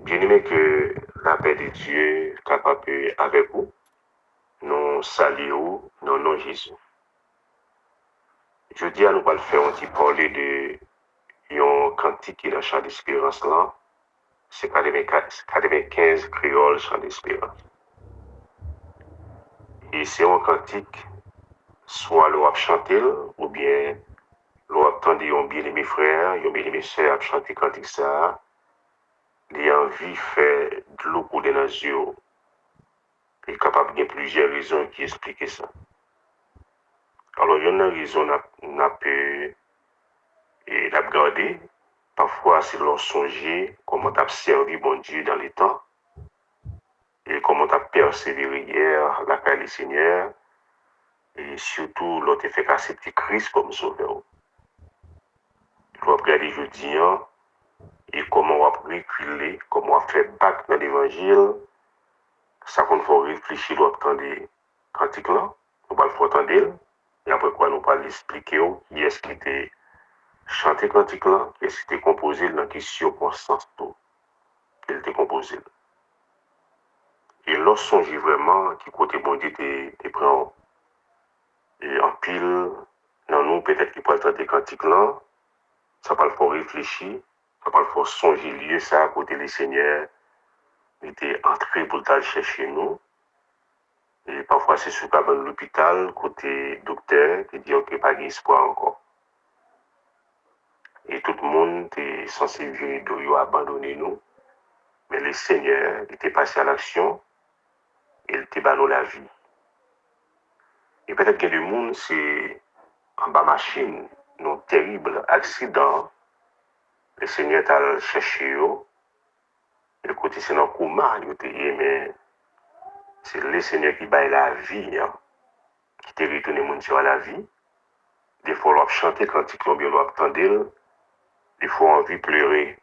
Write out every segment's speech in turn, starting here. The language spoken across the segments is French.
Bien-aimé, que la paix de Dieu capable avec vous, nous saluons dans nom Jésus. Je dis à nous pas le faire, on dit parler de un cantique qui est dans Chant d'Espérance là, c'est 95 créoles Chant d'Espérance. Et c'est un cantique, soit l'on a chanté, ou bien l'on a entendu un bien-aimé frère, un bien-aimé sœur a chanté cantique ça, il a envie de faire de l'eau couler dans les yeux. Il est capable de plusieurs raisons qui expliquent ça. Alors, il y a une raison qu'on peut regarder. Parfois, c'est leur songer comment tu as servi bon Dieu dans les temps et comment tu as persévéré hier, la carrière du Seigneur, et surtout, l'autre fait accepter Christ comme sauveur. Il faut regarder jeudi et comment on va reculer, comment on va faire battre dans l'évangile. Ça qu'on faut réfléchir l'autre temps des cantiques là, on va le faire entendre. Et après quoi, nous allons l'expliquer qui est-ce qui était chanté cantique là, qui est-ce qui était composé dans quelle circonstance tout, qu'il était composé. Et lorsqu'on songe vraiment qui côté bon Dieu te prend et en pile dans nous peut-être qu'il peut entendre cantique là, ça va le faire réfléchir, ça va le faire songer lieu ça à côté les seigneurs, il était entré pour aller chercher nous. Et parfois c'est sur l'hôpital côté docteur qui dit ok pas d'espoir encore. Et tout le monde est censé venir de abandonner nous. Mais le Seigneur était passé à l'action, il était banni la vie. Et peut-être que le monde, c'est en bas machine, un terrible accident. Le Seigneur t'a cherché, et le côté c'est dans le coma, mais c'est le Seigneur qui baille la vie, qui t'a retourné monde sur la vie. Des fois, on a chanté quand il bien, on a entendu, des fois, on a envie de pleurer.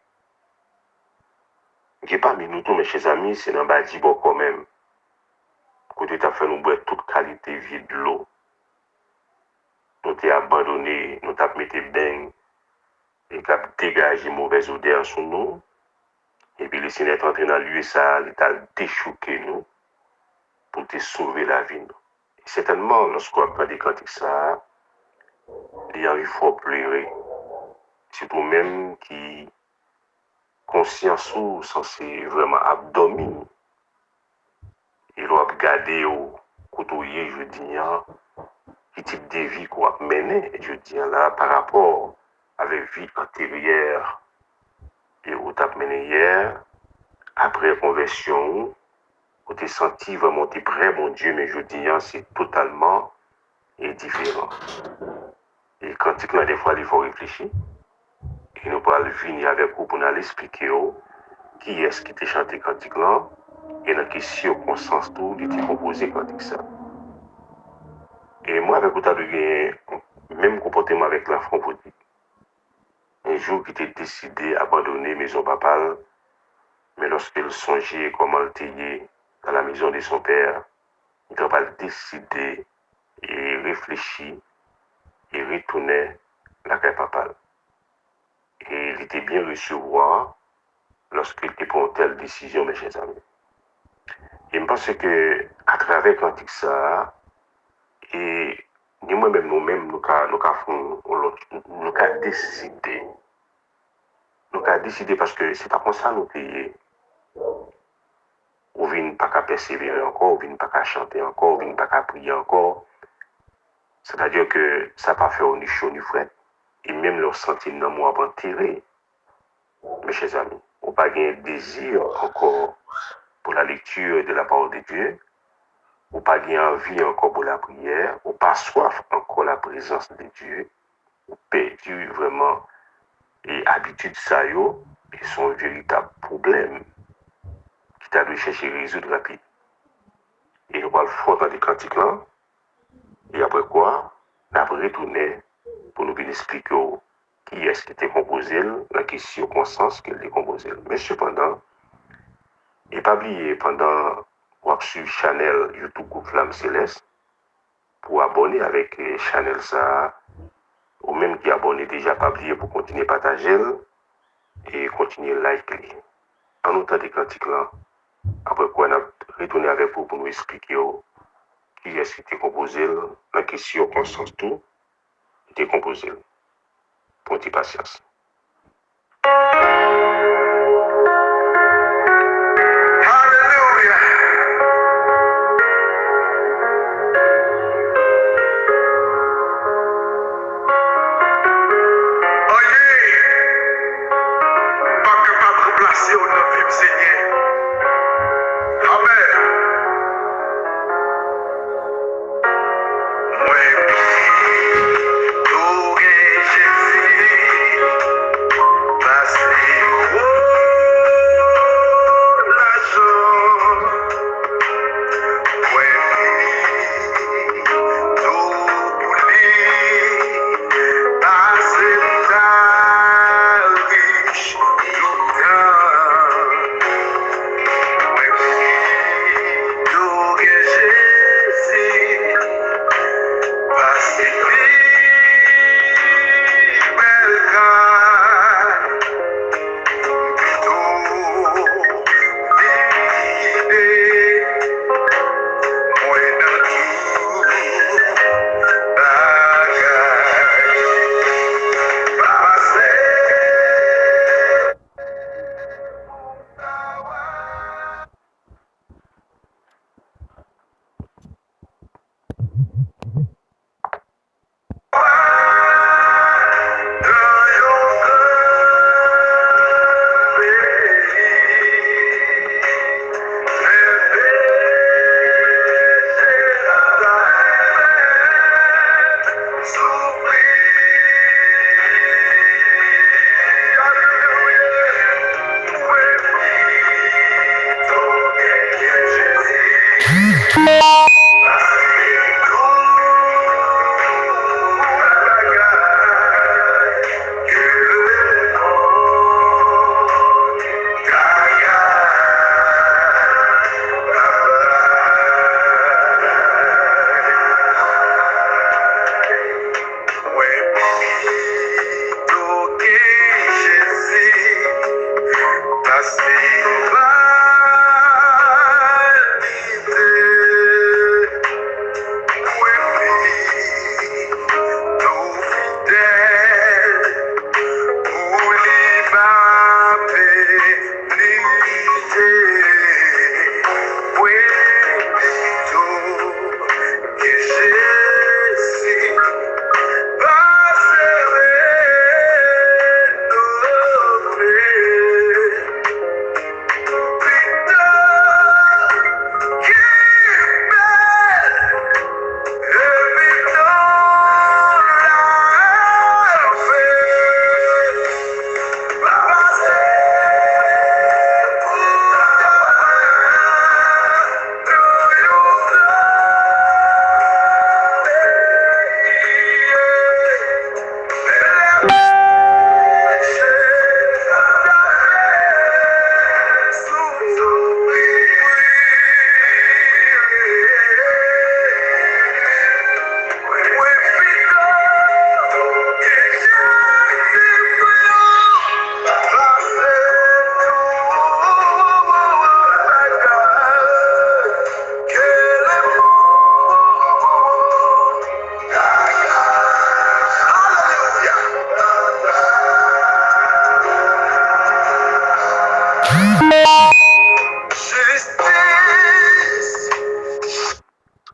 Qui pas mis nous tous, mes chers amis, c'est dans le bon quand même. Côté tu as fait nous boire toute qualité de vie de l'eau. Nous t'es abandonné, nous t'as mis bain et t'as dégagé mauvaise odeur sur nous. Et puis le Seigneur est entré dans lui ça, il t'a déchouqué nous pour te sauver la vie. Et certainement, lorsqu'on apprend des cantiques ça, il y a il faut pleurer. Surtout même qui conscience ou censé vraiment abdominer. Il doit regarder au côtoyer, je dis, qui type de vie qu'on a mené, je dis là, par rapport avec vie antérieure et où tu as mené hier, après conversion, où tu senti vraiment tes prêt, mon Dieu, mais je dis, c'est totalement différent. Et quand tu as des fois, il faut réfléchir. Et nous allons venir avec vous pour nous expliquer qui est-ce qui t'a chanté cantique là et dans quelles circonstances tout il t'a composé cantique ça. Et moi, avec vous, tu as même comportement avec l'enfant politique. Un jour qu'il était décidé d'abandonner maison papale, mais lorsqu'il songeait comment le tailler dans la maison de son père, il n'a pas décidé et réfléchi et retourner la caille papale. Et il était bien recevoir lorsqu'il était pour une telle décision, mes chers amis. Et je pense que à travers cantique ça, et nous-mêmes, nous avons décidé. Nous avons décidé parce que c'est pas comme ça nous payer. Ou vient pas qu'à persévérer encore, ou vient pas qu'à chanter encore, ou vient pas qu'à prier encore. C'est-à-dire que ça n'a pas fait ni chaud ni frais. Et même leur sentir dans moi avant tirer, mes chers amis. On pas un désir encore pour la lecture de la parole de Dieu. On pas envie encore pour la prière. On pas soif encore la présence de Dieu. On perdu vraiment et habitude ça yo, et son véritable problème qui t'a dû chercher à résoudre rapide. Et nous allons faire dans des cantiques là. Et après quoi, nous allons retourner pour nous expliquer qui est-ce qui était composé, dans quelles circonstances qu'il était composé. Mais cependant, il n'est pas oublié pendant qu'on sur Chanel YouTube Groupe Flamme Céleste pour abonner avec Chanel ça, ou même qui abonné déjà pas oublié pour continuer à partager et continuer à liker. en autant des cantiques là, après quoi on a retourné avec vous pour nous expliquer qui est-ce qui était composé, la question conscience tout, était composé. Pour tes patience.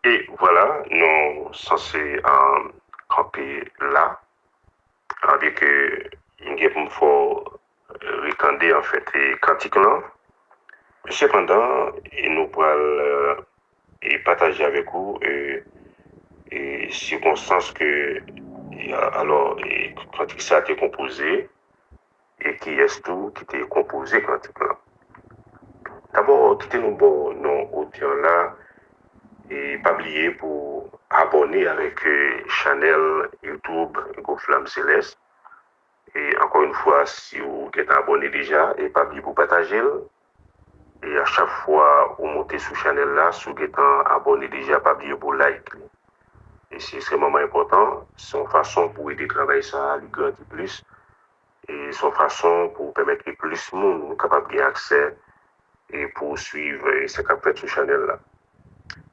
Et voilà, nous sommes censés camper là, avec une faut recander en fait et cantique là. Cependant, nous pourrons et partager avec vous et circonstances que alors quand ça a été composé et qui est tout qui était composé quand là. D'abord, quittez nous bon non audio là et pas oublier pour abonner avec channel YouTube Go Flamme Céleste. Et encore une fois, si vous êtes abonné déjà, et pas oublier pour partager. Et à chaque fois vous montez sur channel là, si vous êtes abonné déjà, pas oublier pour like. Et c'est extrêmement important. C'est une façon pour aider à travailler ça, à grandir plus. Et son façon pour permettre que plus de monde capable d'avoir accès et pour suivre ce qu'a fait sur Chanel là.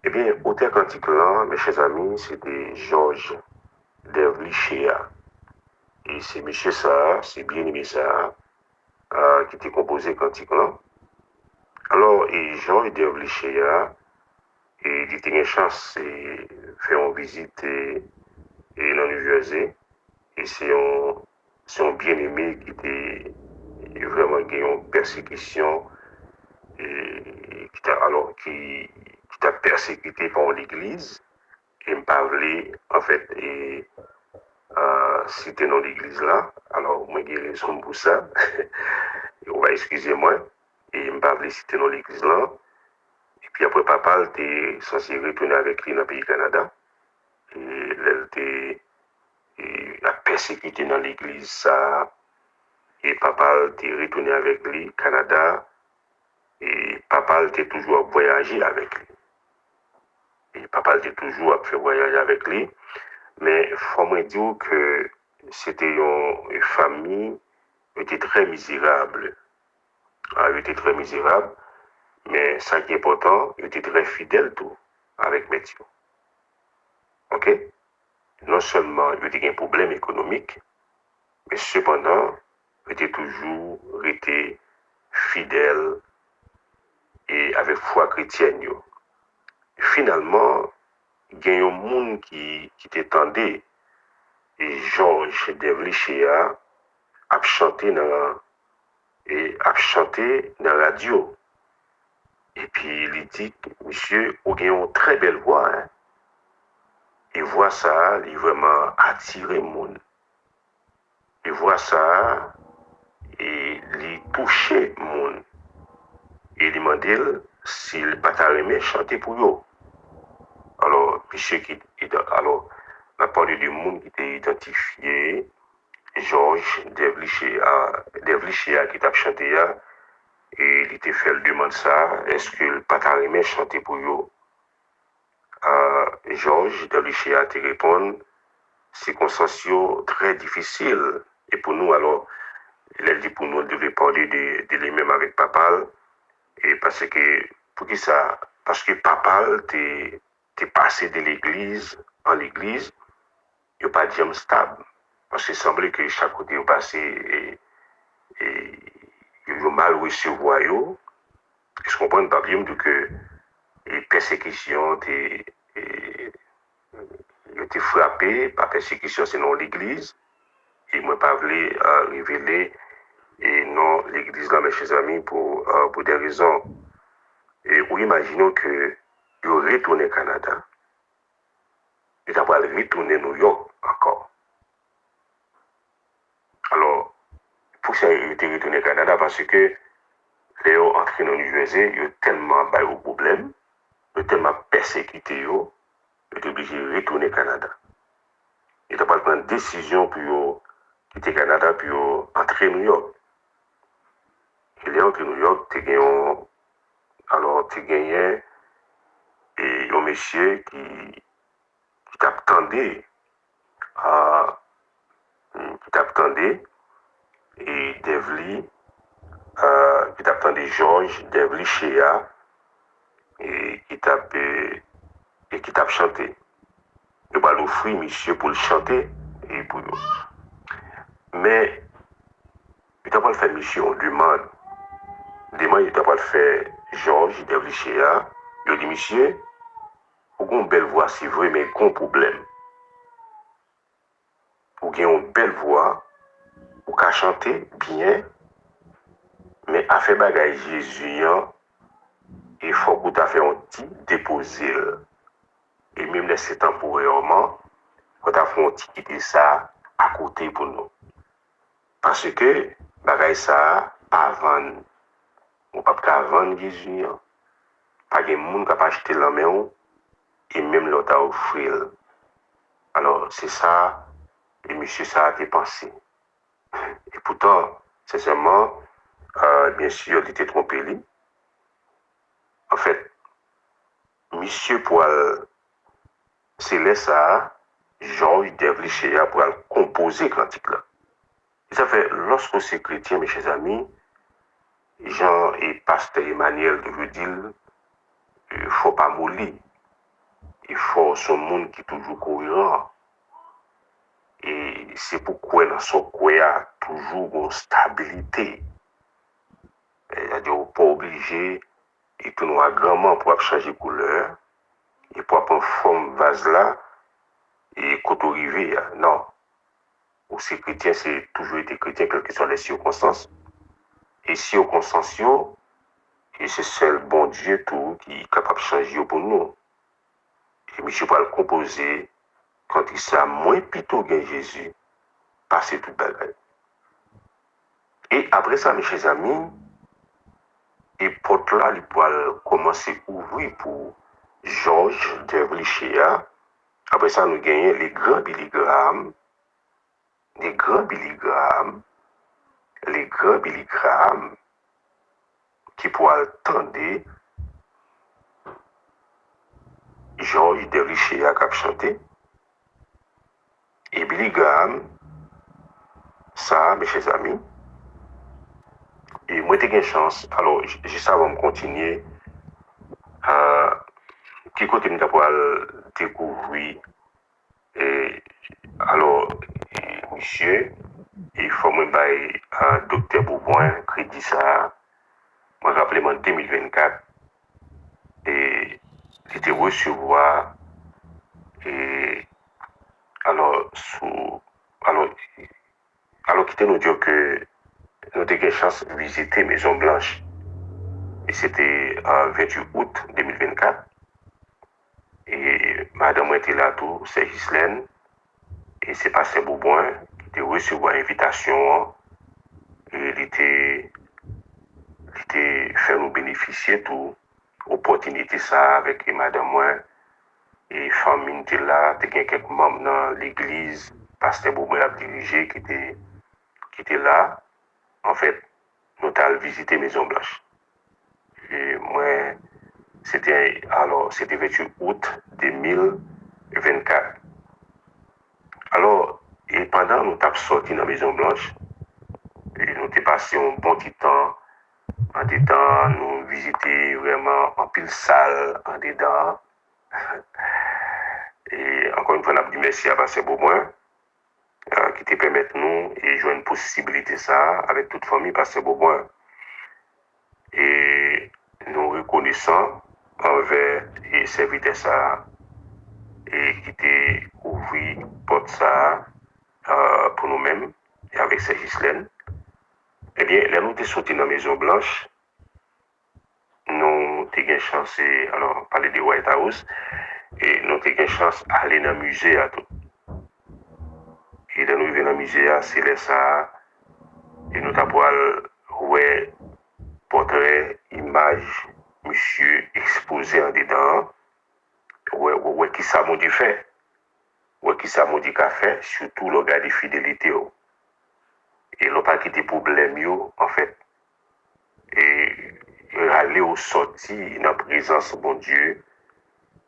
Eh bien, auteur cantique là, mes chers amis, c'était Georges Dervlichéa. Et c'est monsieur ça, c'est bien aimé ça, qui était composé cantique là. Alors, et Georges Dervlichéa, et il était une chance de faire une visite et dans New Jersey. Et c'est un bien-aimé qui était vraiment gagné une persécution et qui t'a persécuté par l'église et me parlait en fait et c'était dans l'église là. Alors moi j'ai raison pour ça. On va excuser moi et me parlait c'était dans l'église là. Et puis après papa était censé retourner avec lui dans le pays Canada et elle était a persécuté dans l'église ça et papa était retourné avec lui au Canada et papa était toujours à voyager avec lui. Et papa était toujours à faire voyager avec lui. Mais il faut me dire que c'était une famille qui était très misérable. Elle était très misérable, mais ça qui est important, il était très fidèle tout avec Mathieu. Ok? Non seulement il était un problème économique, mais cependant, il était toujours été fidèle et avec foi chrétienne. Finalement, il y a un monde qui t'étendait et Georges Dervlichéa a chanté dans la radio. Et puis il dit, monsieur, vous avez une très belle voix. Hein? Et voit ça, il vraiment attiré le monde. Il voit ça et il touché le monde. Et il demandait s'il pas aimé chanter pour eux. Alors, monsieur alors, on a parlé du monde qui était identifié, Georges Dervlichéa qui t'a chanté là, et il était fait le demande ça, est-ce que le patarimé chanter pour eux? Georges Dervlichéa te répond, circonstances très difficiles. Et pour nous, alors, il a dit pour nous, devait parler de lui-même avec papa, et parce que, pour qui ça? Parce que papa, t'es passé de l'église en l'église, il n'y a pas de jam stable. Parce qu'il semblait que chaque côté est passé et il a mal recevoir. Je comprends pas bien que les persécutions étaient frappées par persécution, c'est non l'église. Et moi, pas voulu révéler et non l'église là, mes chers amis, pour des raisons. Et ou imaginons que il retourné au Canada, il a pas retourné à New York encore. Alors, pour ça, il était retourné au Canada parce que Léo entré dans New Jersey, il a tellement bail au problème, il a tellement persécuté, il est obligé de retourner au Canada. Il a pas prendre une décision pour quitter le Canada pour entrer à New York. Il est entré à New York, tu gagné et un monsieur qui t'attendait et Devly qui t'attendait Georges Dervlichéa et qui t'a chanté. Il va l'offrir monsieur pour le chanter et pour mais il t'a pas le fait monsieur on demande il t'a pas le fait Georges Dervlichéa il dit monsieur vous avez une belle voix c'est vrai mais un problème vous avez une belle voix vous pouvez chanter bien mais à faire bagage Jésus il faut que tu fait un petit déposer et même laisser temporairement quand tu fait un petit quitter ça à côté pour nous parce que bagage ça pas vendre on pas qu'à vendre Jésus pas de monde qui pas acheter la main et même l'autre à offrir alors c'est ça et monsieur ça a été pensé et pourtant sincèrement bien sûr il était trompé lui en fait monsieur Poil c'est là ça Georges Dervlichéa pour composer cantique là Ça fait, lorsque c'est chrétien, mes chers amis, Jean et pasteur Emmanuel de veut dire, il faut pas mourir. Il faut ce monde qui est toujours cohérent. Et c'est pourquoi dans son quoi il y a toujours une stabilité. C'est-à-dire, on n'est pas obligé et tout noir grandement pour changer de couleur et pour prendre forme vase là et côté arrivé. Non. Ou c'est chrétien, c'est toujours été chrétien, quelles que soient les circonstances. Et circonstances, et c'est seul bon Dieu tout qui est capable de changer pour nous. Et monsieur va le composer quand il sera moins plutôt que Jésus, passer tout bagage. Et après ça, mes chers amis, et porte là, il pourra commencer à ouvrir pour Georges Dervlichéa. Après ça, nous gagnons les grands Billy Graham, les grands Billy Graham, les grands Billy Graham, qui pourra attendre Georges Dervlichéa qui a chanté. Et Billy Graham, ça, mes chers amis, et moi, j'ai une chance, alors, je sais avant de continuer, qui continue d'avoir découvert, et, alors, monsieur, il faut me bailler un docteur Bourboin, crédit ça, moi, rappelez-moi, en 2024, et j'étais recevoir, et, alors, alors, quittez nous dire que nous avons eu chance de visiter Maison Blanche. Et c'était le 28 août 2024. Et madame était là tout, c'est Gislaine. Et c'est Pasteur Bourboin qui était reçu une invitation. Et il était fait nous bénéficier de l'opportunité ça avec madame moi. Et famille était là, il y a quelques membres dans l'église. Pasteur Bourboin a dirigé qui était là. En fait, nous avons visité Maison Blanche. Et moi, c'était 28 août 2024. Alors, et pendant nous avons sorti dans la Maison Blanche, et nous avons passé un bon petit temps, en dedans, nous visité vraiment en pile salle, en dedans. Et encore une fois, nous avons dit merci à Pasteur Bourboin, qui te permet nous et jouer une possibilité ça avec toute famille Pasteur Bourboin. Et nous reconnaissons envers et serviteur ça et qui t'a ouvert porte ça pour nous-mêmes et avec ces Gislaine. Eh bien, là nous sommes sortis dans la Maison Blanche, nous avons eu chance alors parler de White House et nous avons eu chance d'aller dans le musée à tout. Et là nous arrivons dans le musée c'est là ça et nous avons ouais portrait, image, monsieur exposé en dedans. Ouais, qui ça m'a dit fait? Ouais, qui ça m'a dit qu'a fait? Surtout le gars de fidélité. Et l'on pas quitté problème, en fait. Et aller au sorti dans la présence de bon Dieu.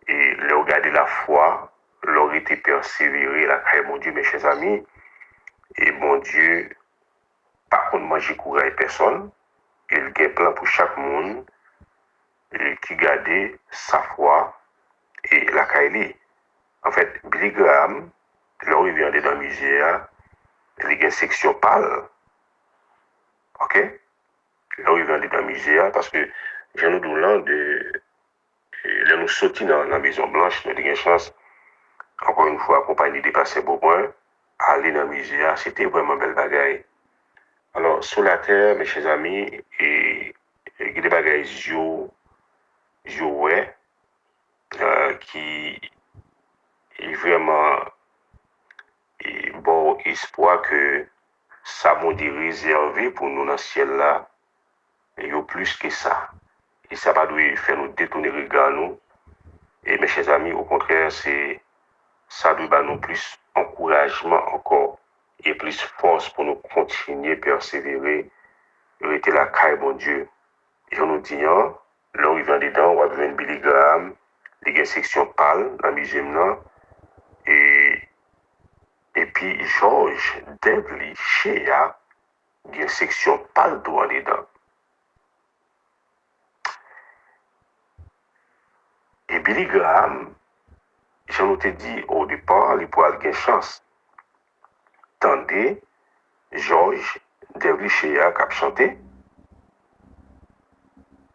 Et le regarder la foi, leur été persévéré, la crainte, mon Dieu, mes chers amis. Et bon Dieu, par contre, manger courage personne. Il y a un plan pour chaque monde qui garde sa foi et la Kaili. En fait, Billy Graham, là où il vient dans le musée, il y a une section pâle. Ok? Là où il vient dans le musée, parce que j'ai nous là nous sortis dans la Maison Blanche, nous avons une chance, encore une fois, accompagné des Pasteur Bourboin, aller dans le musée, c'était vraiment belle bagaille. Alors, sur la terre, mes chers amis, et il y a des bagailles ouais, qui est vraiment bon espoir que ça m'a dit réservé pour nous dans le ciel là, il y a plus que ça. Et ça va nous faire nous détourner le regard nous. Et mes chers amis, au contraire, ça doit nous plus encouragement encore et plus force pour nous continuer, persévérer, rester la caille, mon Dieu. Et on nous dit, là où il vient dedans, on va venir Billy Graham, il y a une section pâle dans le musée là, et puis Georges Dervlichéa, il y a une section pas le droit dedans. Et Billy Graham, j'en ai dit au départ, il pourrait avoir une chance. Tendez, George Dervichea qui a chanté.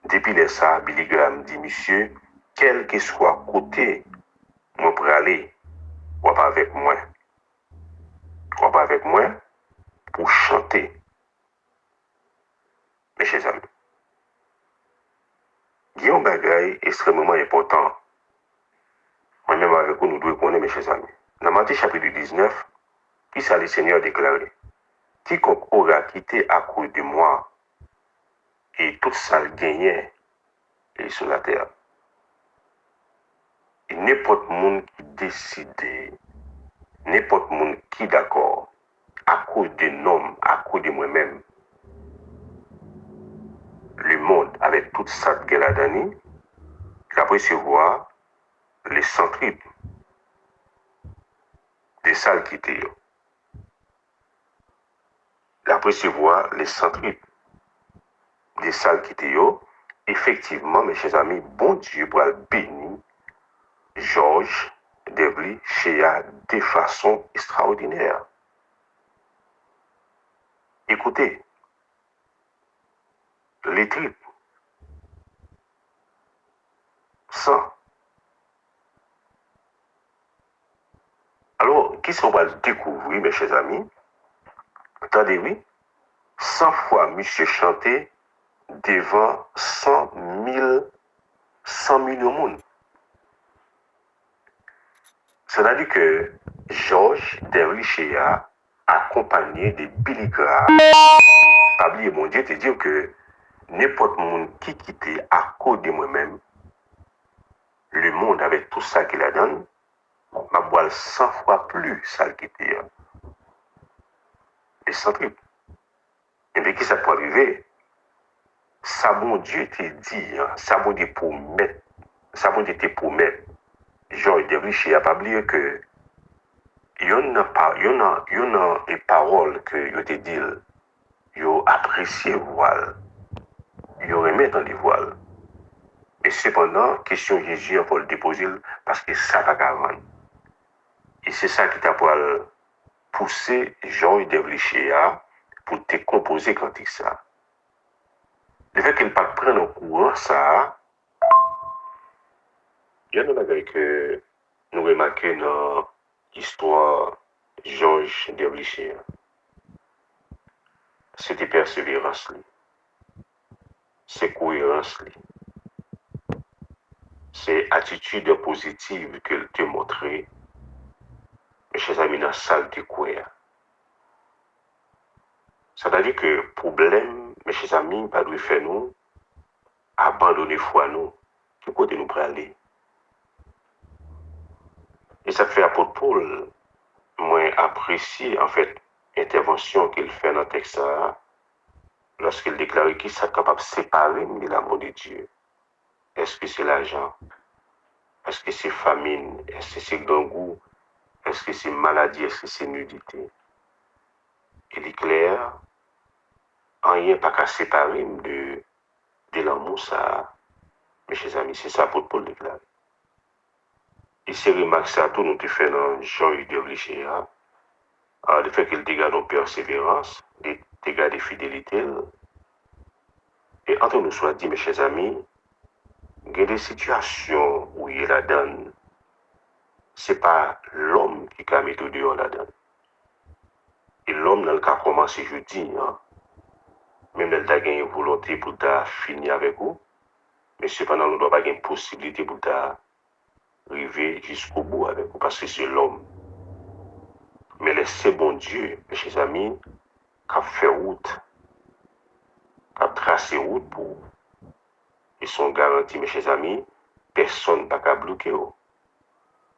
Depuis ça, Billy Graham dit, monsieur, quel que soit côté, moi pour aller, ou pas avec moi. Ou pas avec moi pour chanter. Mes chers amis. Il y a un bagage extrêmement important. Moi-même avec vous, nous devons connaître, mes chers amis. Dans Matthieu chapitre 19, qui ça le Seigneur déclaré? Quiconque aura quitté à cause de moi et tout ça le gagné est sur la terre. Et n'importe monde qui décide, n'importe monde qui d'accord, à cause de nom, à cause de moi-même, le monde avec toute ça de la dernière, il va recevoir les centripes des salles qui étaient. Il va recevoir les centripes des salles qui étaient. Effectivement, mes chers amis, bon Dieu pour bénir George Devly Shea de façon extraordinaire. Écoutez, les tripes, ça. Alors, qui sont va découvrir, mes chers amis? Attendez, oui, 100 fois monsieur chanté devant 100 millions de monde. C'est-à-dire que George Dervichea accompagné de Billy Graham, pas oublier mon Dieu, te dire que n'importe monde qui quittait à cause de moi-même, le monde avec tout ça qu'il a donné, m'a boire 100 fois plus ça qu'il était. Les centripes. Et bien, qui ça peut arriver? Ça, bon Dieu te dit, ça, bon Dieu pour mettre, ça, bon Dieu te promet. George Dervichea, pas oublier que il y a des paroles que je te dis, yo apprécié voile, yo remet dans les voiles. Et cependant, question Jésus pour le déposer parce que ça va avant. Et c'est ça qui t'a pour pousser Georges Dervichea pour te composer quand il ça. Le fait qu'il ne pas prendre au courant ça, il y a des bagages que nous remarquons dans l'histoire Georges Dervichea. C'était persévérance, c'est cohérence, c'est attitude positive qu'elle te montrait, mes chers amis, dans la salle de quoi. C'est-à-dire que le problème, mes chers amis, pas doit faire nous abandonner foi nous, qui côté nous pour aller. Et ça fait apôtre Paul, moi apprécier en fait l'intervention qu'il fait dans le texte lorsqu'il déclare qu'il est capable de séparer de l'amour de Dieu. Est-ce que c'est l'argent? Est-ce que c'est famine? Est-ce que c'est grand goût? Est-ce que c'est maladie? Est-ce que c'est nudité? Il est clair, rien pas qu'à séparer de l'amour, ça, mes chers amis, c'est ça pour Paul déclare. Et c'est remarque ça, tout nous te fait dans Jean-Hugues Dervichea, le fait qu'il dégage nos persévérance, dégage des fidélités. Et entre nous soit dit, mes chers amis, il y a des situations où il la donne. C'est pas l'homme qui a mis tout dehors la donne. Et l'homme, dans le cas commencé jeudi, même elle a gagné une volonté pour finir avec vous, mais cependant, nous ne doit pas avoir une possibilité pour arriver jusqu'au bout avec vous, parce que c'est l'homme. Mais laissez bon Dieu, mes chers amis, qui a fait route, qui a tracé route pour vous. Ils sont garantis, mes chers amis, personne n'a qu'à bloquer.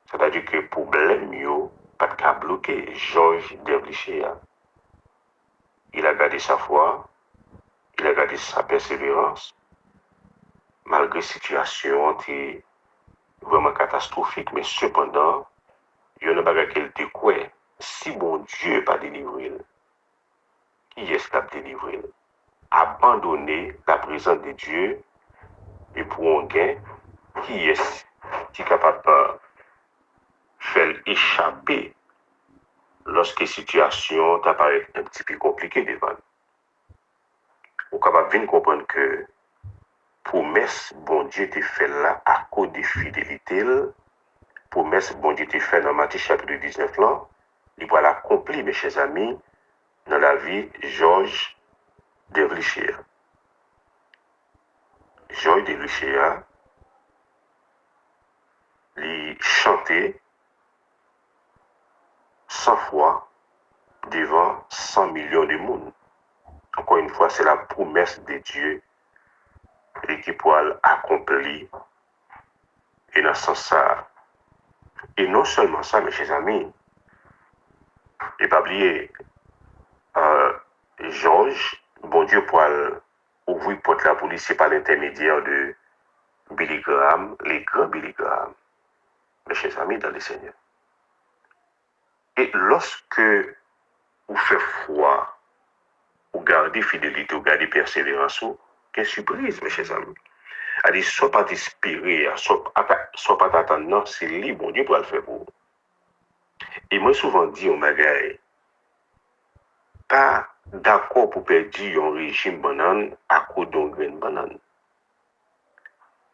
C'est-à-dire que le problème, pas qu'à bloquer Georges Dervichea. Il a gardé sa foi, il a gardé sa persévérance, malgré la situation qui vraiment catastrophique, mais cependant, il y a une bagarre qu'elle découvre. Si bon Dieu n'est pas délivré, qui est-ce qui a délivré? Abandonner la présence de Dieu et pour un gain, qui est-ce qui est capable de faire échapper lorsque la situation t'apparaît un petit peu compliquée devant? Ou capable de comprendre que promesse bon Dieu te fait là à cause de fidélité, promesse bon Dieu te fait dans Matthieu chapitre 19 là, il va l'accomplir, mes chers amis, dans la vie Georges Dervlicher. Georges Dervlicher, il chantait 100 fois devant 100 millions de monde. Encore une fois, c'est la promesse de Dieu et qui pourra accomplir. Et dans ce sens-là, et non seulement ça, mes chers amis, et pas oublier, Georges, bon Dieu pourra ouvrir porte la police, c'est par l'intermédiaire de Billy Graham, les grands Billy Graham, mes chers amis dans le Seigneur. Et lorsque vous faites foi, vous gardez fidélité, vous gardez persévérance, quelle surprise, mes chers amis. Elle dit, soit pas inspiré, soit pas t'attendre, c'est libre, bon Dieu pour le faire pour vous. Et moi, souvent dit, on magaille, pas d'accord pour perdre un régime banane à cause d'un grain de banane.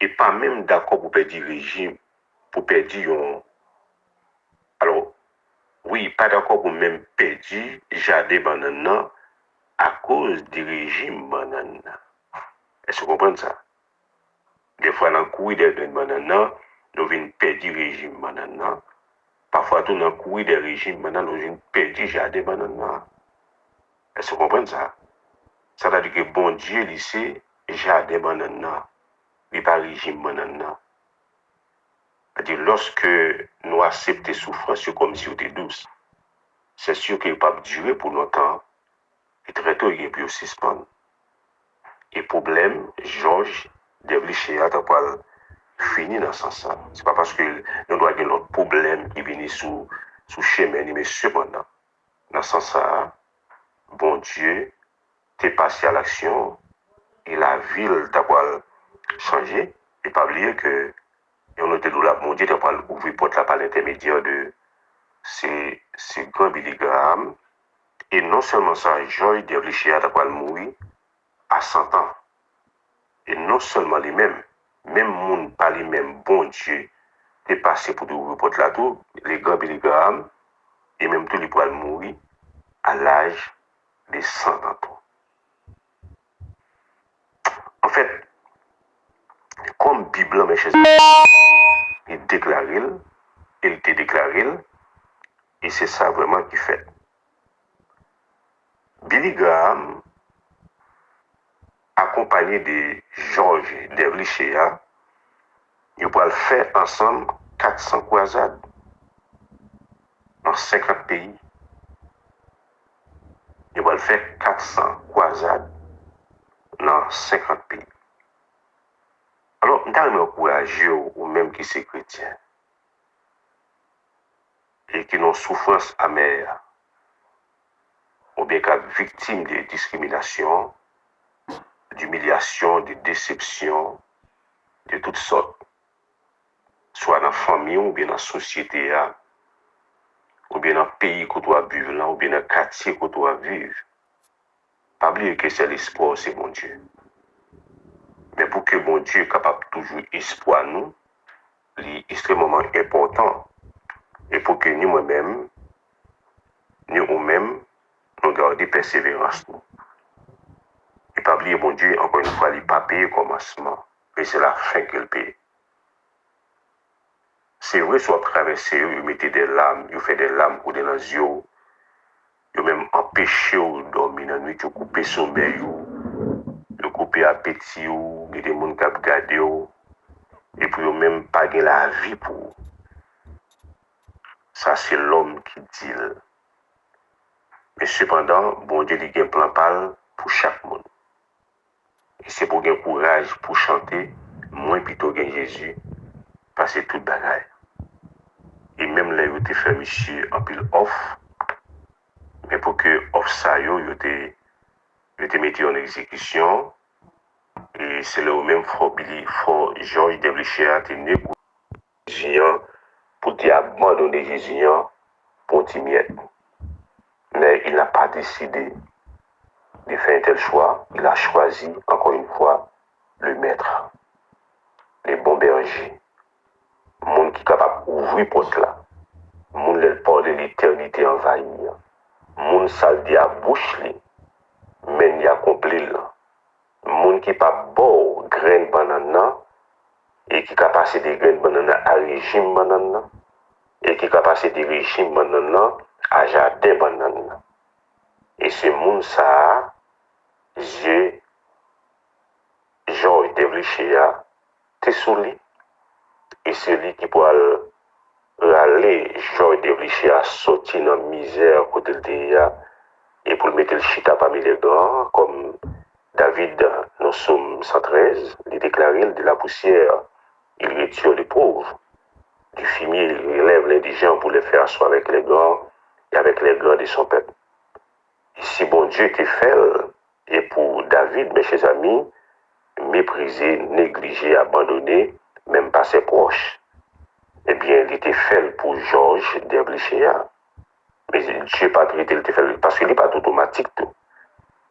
Et pas même d'accord pour perdre un régime, pour perdre un. Alors, oui, pas d'accord pour même perdre jardin banane à cause du régime banane. Est-ce que vous comprenez ça? Des fois, dans le courir des grains de banane, nous venons perdre le régime banane. Parfois, dans le courir des régimes banane, nous venons perdre le jardin banane. Est-ce que vous comprenez ça? Ça veut dire que bon Dieu, il sait, jardin banane, il n'est pas régime banane. C'est-à-dire, lorsque nous acceptons les souffrances comme si c'était douce, c'est sûr qu'il ne va pas durer pour longtemps. Et très tôt, il peut aussi suspendre. Et problème, Georges Dervlicher a pas fini dans ce sens-là. Ce n'est pas parce que nous devons avoir notre problème qui vient sous chemin, mais cependant, dans ce sens-là, bon Dieu, t'es passé à l'action et la ville t'a pas changé. Et pas oublier que on était là, mon Dieu t'a pas ouvert porte là par l'intermédiaire de ces grands Billy Graham. Et non seulement ça, Georges Dervlicher t'a pas mourir à 100 ans. Et non seulement les mêmes, même monde pas les mêmes, bon Dieu, t'es passé pour ouvrir porte là tout, les grands Billy Graham, et même tous les poils mourir à l'âge de 100 ans. En fait, comme Bible, mes chers amis, il te déclaré, et c'est ça vraiment qui fait. Billy Graham, accompagné de Georges Dervlicher, ils vont faire ensemble 400 croisades dans 50 pays. Ils vont faire 400 croisades dans 50 pays. Alors, nous avons encouragé ou même qui sont chrétiens et qui ont souffrance amère, ou bien qui sont victimes de discrimination, d'humiliation, de déception, de toutes sortes, soit dans la famille ou bien dans la société, ou bien dans le pays que tu dois vivre, ou bien dans le quartier que tu dois vivre. Pas oublier que c'est l'espoir, c'est mon Dieu. Mais pour que mon Dieu soit capable toujours espoir nous, c'est extrêmement important. Et pour que nous-mêmes, nous gardions persévérance. Et pas oublier, mon Dieu, encore une fois, il n'a pas payé commencement, mais c'est la fin qu'il paye. C'est vrai, soit traversé, vous mettez des lames, vous faites des lames ou des yeux, vous même empêché de dormir la nuit, vous coupez le sommeil, vous coupez l'appétit, vous mettez des gens qui regardent, et puis vous même pas la vie pour vous. Ça, c'est l'homme qui dit. Mais cependant, bon Dieu, il a un plan pâle pour chaque monde. Et c'est pour gagner courage pour chanter, moi plutôt gagner Jésus, passer toute bagaille. Et même là, il a fait monsieur en pile off, mais pour que off ça, il a il était mis en exécution. Et c'est le même fort George W. a tenu pour abandonner Jésus pour Timiette. Mais il n'a pas décidé de faire un tel choix. Il a choisi, encore une fois, le maître, les bons bergers, le monde qui est capable d'ouvrir porte là, le monde qui porte de l'éternité envahir, le monde qui a bouche, mais il a accompli là. Le monde qui n'est pas beau, graine banana, et qui est passé des graines banana à régime banana, et qui est passé des régimes banana à jardin banana. Et ce monde ça, j'ai George W. t'es sous lui. Et celui qui pourra aller, George W. sortir dans la misère côté de et pour le mettre le chita parmi les grands, comme David, nous sommes 113, il déclarait de la poussière, il retire les pauvres. Du fumier, il relève l'indigent pour les faire asseoir avec les grands et avec les grands de son peuple. Et si bon Dieu était fait, et pour David, mes chers amis, méprisé, négligé, abandonné, même pas ses proches, eh bien, il était fait pour George W. Mais Dieu pas traité, il était fait parce qu'il n'est pas automatique tout.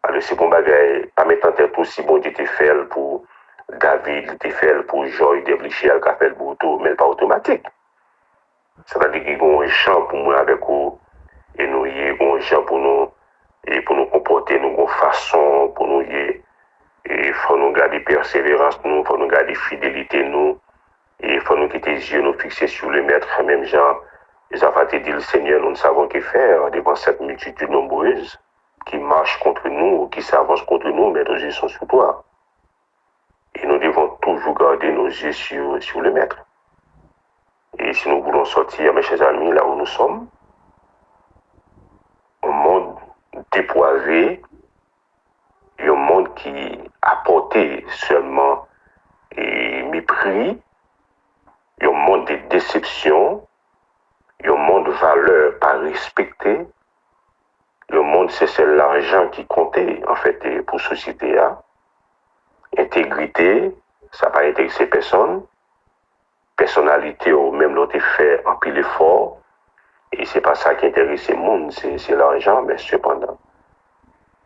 Alors, c'est bon bagay, pas mettre en tête tout si bon Dieu était fait pour David, il était fait pour George W. qui a fait pour tout, mais pas automatique. Ça veut dire qu'il y a un champ pour moi avec vous, et nous, il y a un champ pour nous, et pour nous comporter, nous, une façon pour nous, et il faut nous garder persévérance, nous, il faut nous garder fidélité, nous, et il faut nous quitter les yeux, nous fixer sur le maître, même genre, les enfants te disent, le Seigneur, nous ne savons que faire devant cette multitude nombreuse qui marche contre nous, qui s'avance contre nous, mais nos yeux sont sur toi. Et nous devons toujours garder nos yeux sur le maître. Et si nous voulons sortir, mes chers amis, là où nous sommes, un monde dépoivré, et un monde qui a porté seulement mépris, et un monde de déception, et un monde de valeur pas respecté, et un monde c'est l'argent qui comptait en fait pour la société. Intégrité, ça n'a pas intéressé personne. Personnalité ou même l'autre fait un pile effort. Et c'est pas ça qui intéresse le monde, c'est l'argent, mais cependant.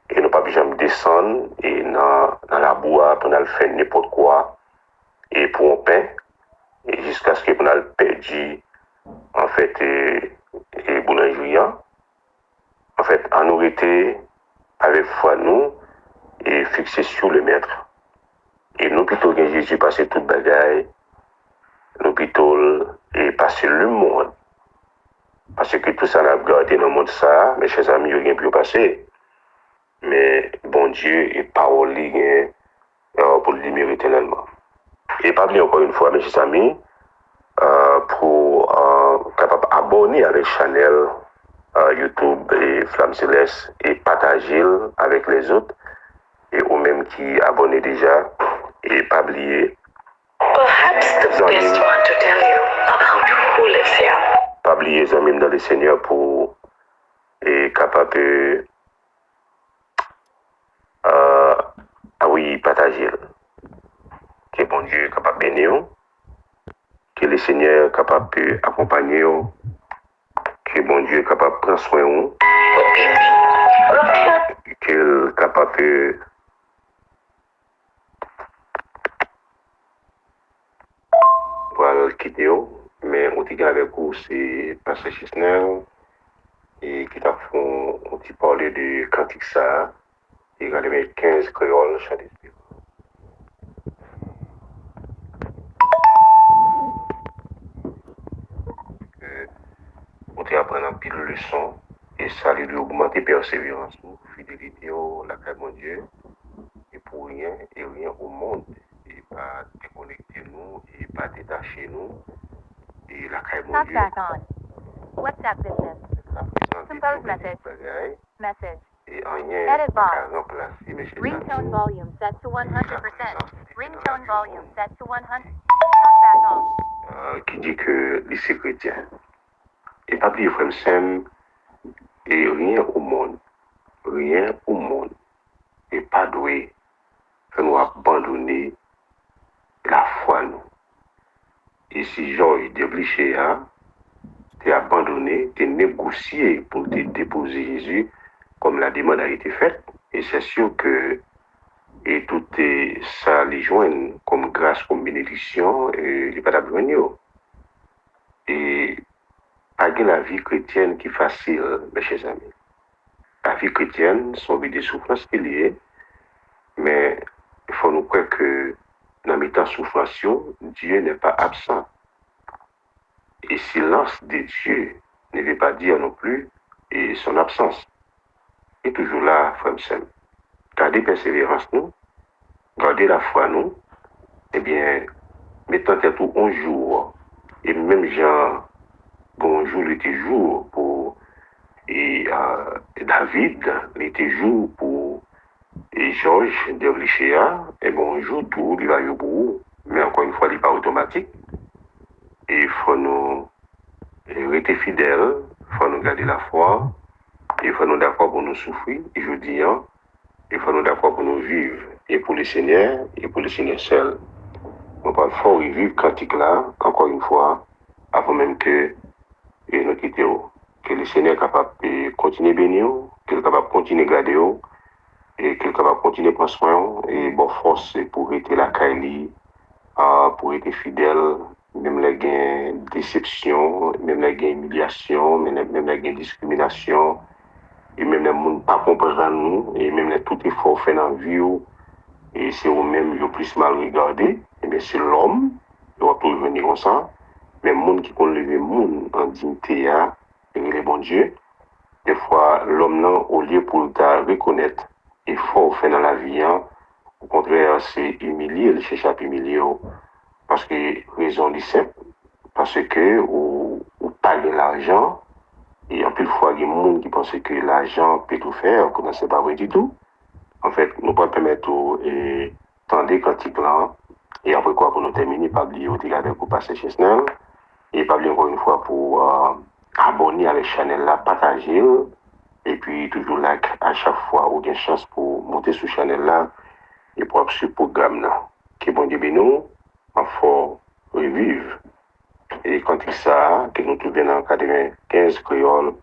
Et nous pas besoin de descendre et dans la boîte, on a fait n'importe quoi et pour un pain. Et jusqu'à ce qu'on a perdu, en fait, et boulangerie. En fait, en nous était avec foi nous et fixé sur le maître. Et nous plutôt que Jésus passé toute bagaille, nous plutôt et passer le monde. Parce que tout ça n'a gardé dans le monde ça, mes chers amis, il n'y a rien pu passer. Mais bon Dieu et parole pour le libérer éternellement. Et pas oublier encore une fois, mes chers amis, pour capable abonner avec Chanel, YouTube et Flamme Céleste et partager avec les autres et ou même qui abonnent déjà et pas oublier. Perhaps the best one to tell you about who lives here. Pas oublier les amis dans le Seigneur pour et capable oui partager. Que bon Dieu est capable de bénir, que le Seigneur est capable d'accompagner, que bon Dieu est capable de prendre soin de vous, qu'il est capable de quitter, mais on dit avec vous, c'est Pasteur Chisnel et qui t'a fait un petit parler de cantique ça, et quand il 15 créoles chaque esprit. On t'apprend un pile de leçons et ça lui augmenter persévérance, fidélité, la paix mon Dieu, et pour rien et rien au monde, et pas déconnecter nous, et pas détacher nous, et la paix mon Dieu. Back on. WhatsApp business. Compose message. Message. Et rien Edit box. à remplacer, mes chers Ringtone amis. volume set to 100%. Ringtone volume set to 100. Back on. Qui dit que les c'est chrétien. Et pas oublier frère Sam, et rien au monde et pas doué que nous abandonner la foi nous. Et si Georges Déblichet a abandonné, t'es négocié pour te déposer Jésus, comme la demande a été faite, et c'est sûr que et tout est ça les joindre comme grâce, comme bénédiction, et il n'est pas d'abvenir. Et pas de la vie chrétienne qui est facile, mes chers amis. La vie chrétienne, sont des souffrances qu'il y a, mais il faut nous croire que dans mes temps souffrance, Dieu n'est pas absent. Et silence de Dieu ne veut pas dire non plus et son absence. Il est toujours là, frère Sam. Gardez persévérance nous, gardez la foi nous, eh bien, mettons tout un jour, et même genre, bonjour l'été jour pour David, l'été jour pour Georges de Richea, et bonjour tout, il va y pour mais encore une fois, il n'est pas automatique. Et il faut nous rester fidèles, il faut nous garder la foi, il faut nous d'accord pour nous souffrir, et je dis, hein, il faut nous d'accord pour nous vivre, et pour le Seigneur seul. On va fort vivre cantique là, encore une fois, avant même que nous quittions. Que le Seigneur est capable de continuer à bénir, qu'il est capable de continuer à garder, et qu'il est capable de continuer à prendre soin, et bonne force pour être la Kaili, pour être fidèle, même les gains déception, même les gains humiliation, même les gains discrimination, et même les gens pas comprendre nous, et même les tout effort fait dans la vie, et c'est eux-mêmes le plus mal regardé, et bien c'est l'homme, il va tout venir comme ça, mais les gens qui ont levé le monde en dignité, et les bons dieux, des fois l'homme là, au lieu pour le reconnaître effort fait dans la vie, au contraire c'est humilier, il cherche à humilier, parce que raison est simple, parce que ou pas de l'argent, et en plus fois il y a des gens qui pensent que l'argent peut tout faire, que ce n'est pas vrai du tout. En fait, nous pouvons permettre et tendre quand là, et après quoi pour nous terminer, pas oublier de regarder pour passer chez Snell, et pas oublier encore une fois pour abonner à la chaîne là, partager, et puis toujours like à chaque fois où il y a une chance pour monter sur la chaîne là, et pour avoir ce programme là. Qui est bon Dieu nous, il faut revivre. Et quand il ça, que nous trouvons dans 95 créoles.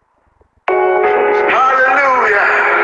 Hallelujah!